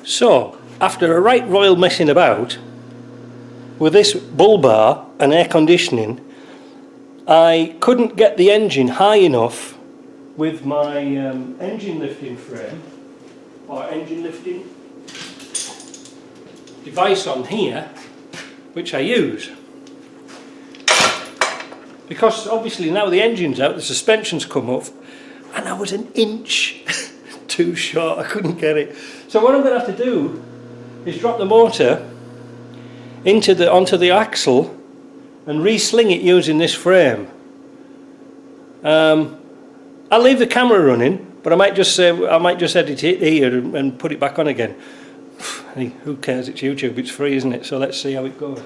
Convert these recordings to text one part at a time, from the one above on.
So, after a right royal messing about with this bull bar and air conditioning, I couldn't get the engine high enough with my engine lifting frame or engine lifting device on here, which I use. Because obviously now the engine's out, the suspension's come off, and I was an inch too short, I couldn't get it. So what I'm going to have to do is drop the motor onto the axle and re-sling it using this frame. I'll leave the camera running, but I might just edit it here and put it back on again. Who cares, it's YouTube, it's free, isn't it? So let's see how it goes.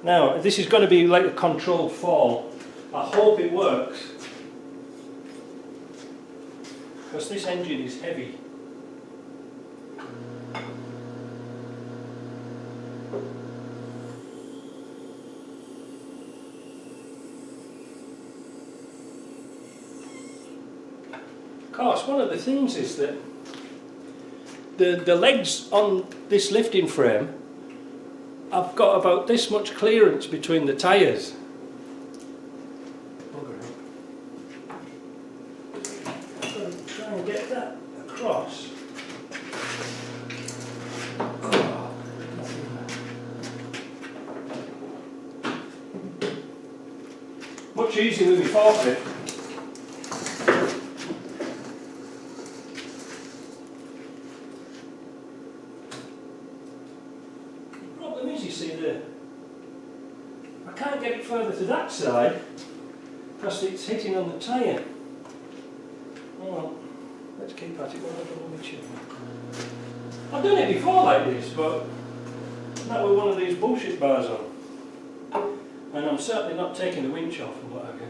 Now, this is going to be like a controlled fall. I hope it works, because this engine is heavy. Of course, one of the things is that the legs on this lifting frame, I've got about this much clearance between the tyres. I've got to try and get that across. Much easier with my forklift. I can't get it further to that side because it's hitting on the tyre. Well, let's keep at it while I've got my chin. I've done it before like this, but not with one of these bullshit bars on. And I'm certainly not taking the winch off and what have you.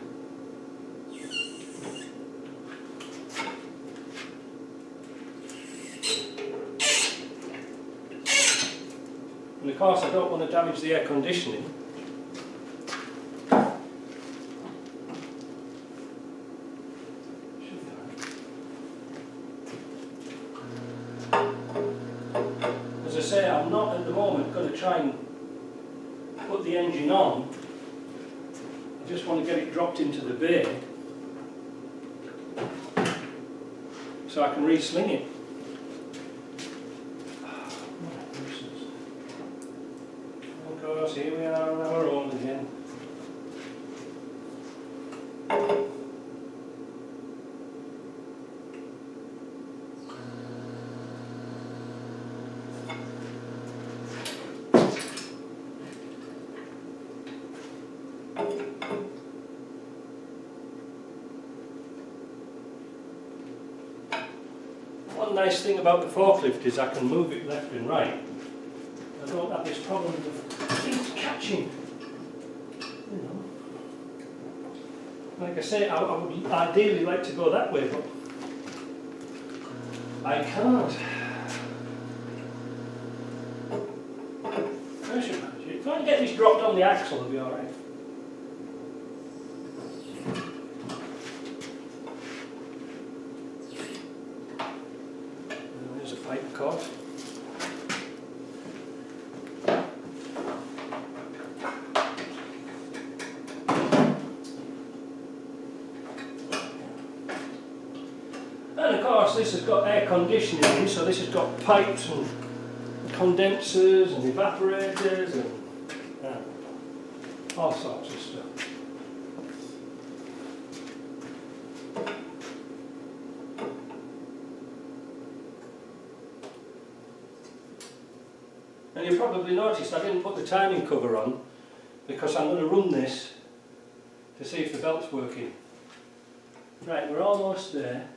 And of course I don't want to damage the air conditioning. As I say, I'm not at the moment going to try and put the engine on. I just want to get it dropped into the bay so I can re-sling it. Of course, here we are on our own again. One nice thing about the forklift is I can move it left and right. I don't have this problem of things catching. You know. Like I say, I would ideally like to go that way, but I can't. If I can get this dropped on the axle, it'll be alright. There's a pipe cord. And of course this has got air conditioning in, so this has got pipes and condensers and evaporators and all sorts of stuff. And you probably noticed I didn't put the timing cover on because I'm going to run this to see if the belt's working. Right, we're almost there.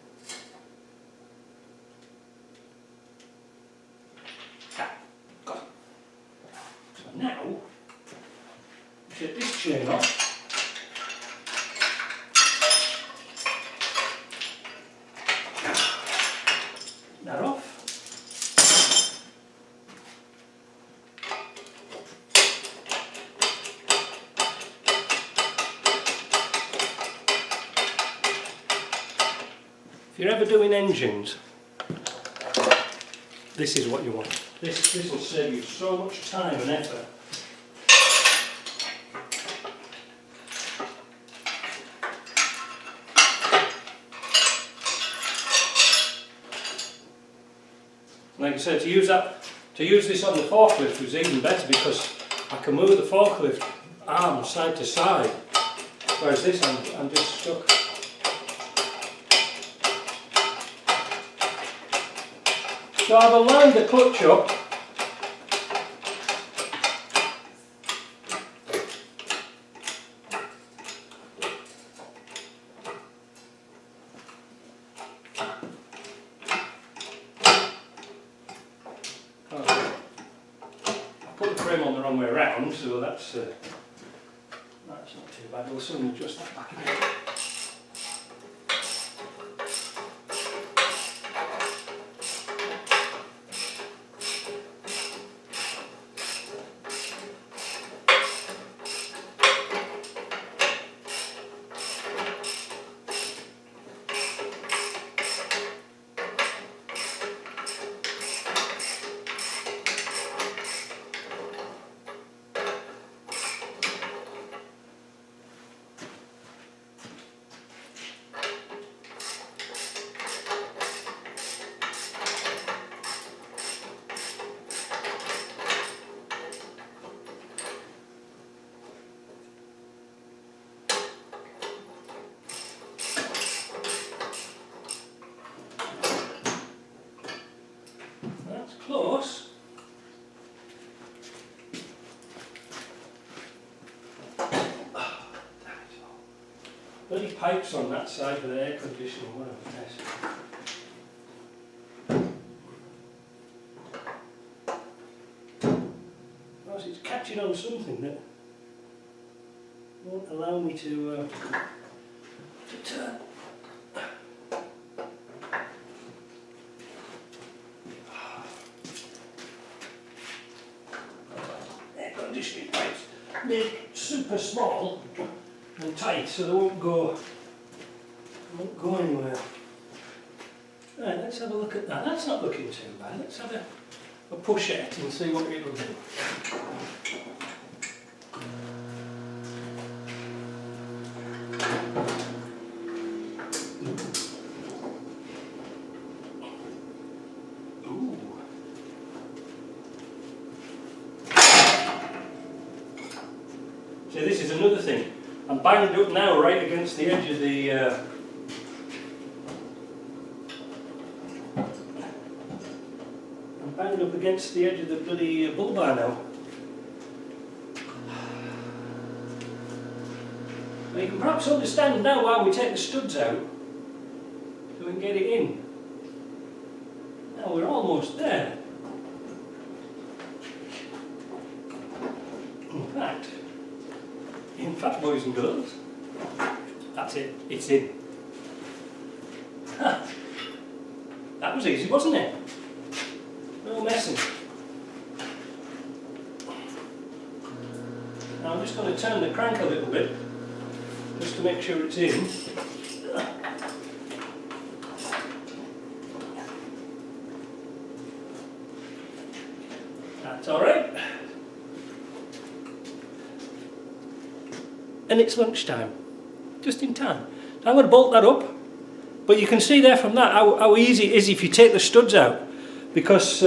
Now, take this chain off. That off. If you're ever doing engines, this is what you want. This will save you so much time and effort. Like I said, to use this on the forklift was even better because I can move the forklift arm side to side, whereas this I'm just stuck. So I've aligned the clutch up. Put the frame on the wrong way around, so that's not too bad. We'll soon adjust that back again. Close. Bloody pipes on that side for the air conditioning, what a mess. Because it's catching on something that won't allow me to turn. Conditioning pipes made super small and tight, so they won't go anywhere. Right, let's have a look at that. That's not looking too bad. Let's have a push at it and see what it'll do. See, this is another thing. I'm banged up now right against the edge of the I'm banged up against the edge of the bloody bull bar now. But you can perhaps understand now why we take the studs out, so we can get it in. Now we're almost there. In fact, boys and girls, that's it, it's in. Ha. That was easy, wasn't it? No messing. Now I'm just going to turn the crank a little bit, just to make sure it's in. That's alright. And it's lunchtime, just in time. So I'm going to bolt that up, but you can see there from that how easy it is if you take the studs out, because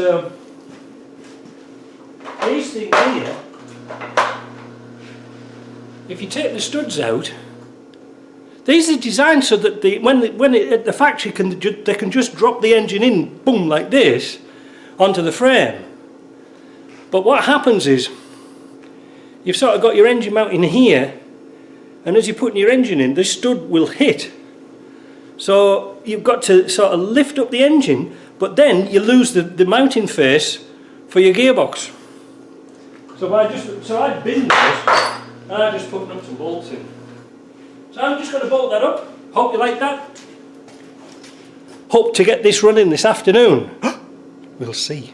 these things here, if you take the studs out, these are designed so that at the factory they can just drop the engine in, boom, like this, onto the frame. But what happens is, you've sort of got your engine mount in here, and as you're putting your engine in, the stud will hit. So you've got to sort of lift up the engine, but then you lose the mounting face for your gearbox. So I bin those, and I just put nuts and bolts in. So I'm just going to bolt that up. Hope you like that. Hope to get this running this afternoon. We'll see.